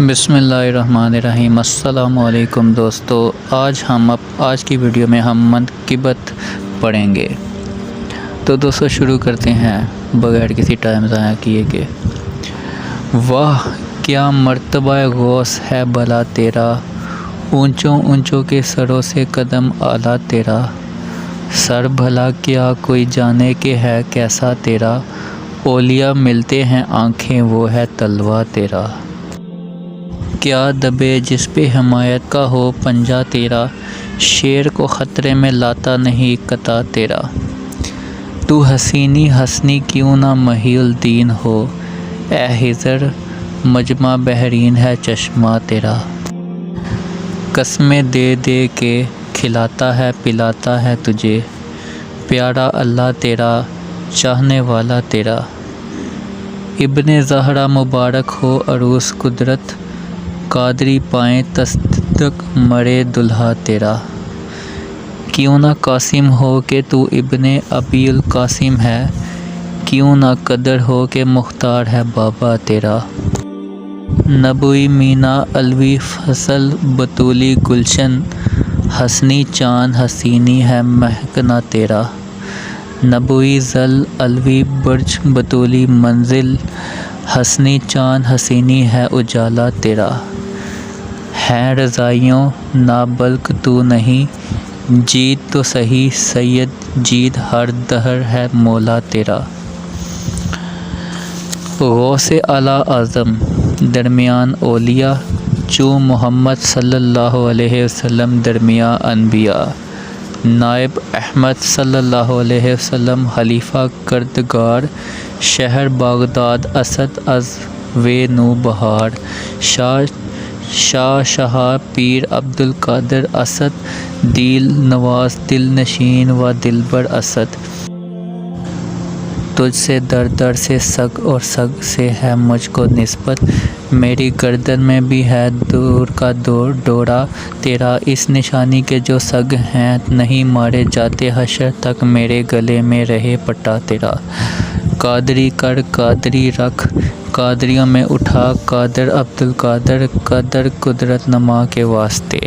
بسم اللہ الرحمن الرحیم۔ السلام علیکم دوستو، آج کی ویڈیو میں ہم منقبت پڑھیں گے۔ تو دوستو شروع کرتے ہیں بغیر کسی ٹائم ضائع کیے کہ واہ کیا مرتبہ غوث ہے بھلا تیرا، اونچوں اونچوں کے سروں سے قدم اعلیٰ تیرا، سر بھلا کیا کوئی جانے کہ ہے کیسا تیرا، اولیاء ملتے ہیں آنکھیں وہ ہے تلوہ تیرا، کیا دبے جس پہ حمایت کا ہو پنجہ تیرا، شیر کو خطرے میں لاتا نہیں قطع تیرا، تو حسینی حسنی کیوں نہ محی الدین ہو، اے ہجر مجمع بحرین ہے چشمہ تیرا، قسمیں دے دے کے کھلاتا ہے پلاتا ہے تجھے، پیارا اللہ تیرا چاہنے والا تیرا، ابن زہرا مبارک ہو عروس قدرت، قادری پائیں تصدق مرے دلہا تیرا، کیوں نہ قاسم ہو کہ تو ابن ابی القاسم ہے، کیوں نہ قدر ہو کہ مختار ہے بابا تیرا، نبوی مینا الوی فصل بطولی گلشن، حسنی چاند حسینی ہے مہکنا تیرا، نبوی زل الوی برج بطولی منزل، حسنی چاند حسینی ہے اجالا تیرا، ہیں رضائیوں نہ بلک تو نہیں، جیت تو سہی سید جیت ہر دہر ہے مولا تیرا، غوث اعلیٰ اعظم درمیان اولیاء، چوں محمد صلی اللہ علیہ وسلم درمیان انبیاء، نائب احمد صلی اللہ علیہ وسلم خلیفہ کردگار، شہر بغداد اسد از وے نو بہار، شاہ پیر عبد القادر اسد، دیل نواز دل نشین و دلبر اسد، تجھ سے در در سے سگ اور سگ سے ہے مجھ کو نسبت، میری گردن میں بھی ہے دور کا ڈورا تیرا، اس نشانی کے جو سگ ہیں نہیں مارے جاتے حشر تک، میرے گلے میں رہے پٹا تیرا، قادری کر قادری رکھ قادریوں میں اٹھا، قادر عبد القادر قدر قدرت نما کے واسطے۔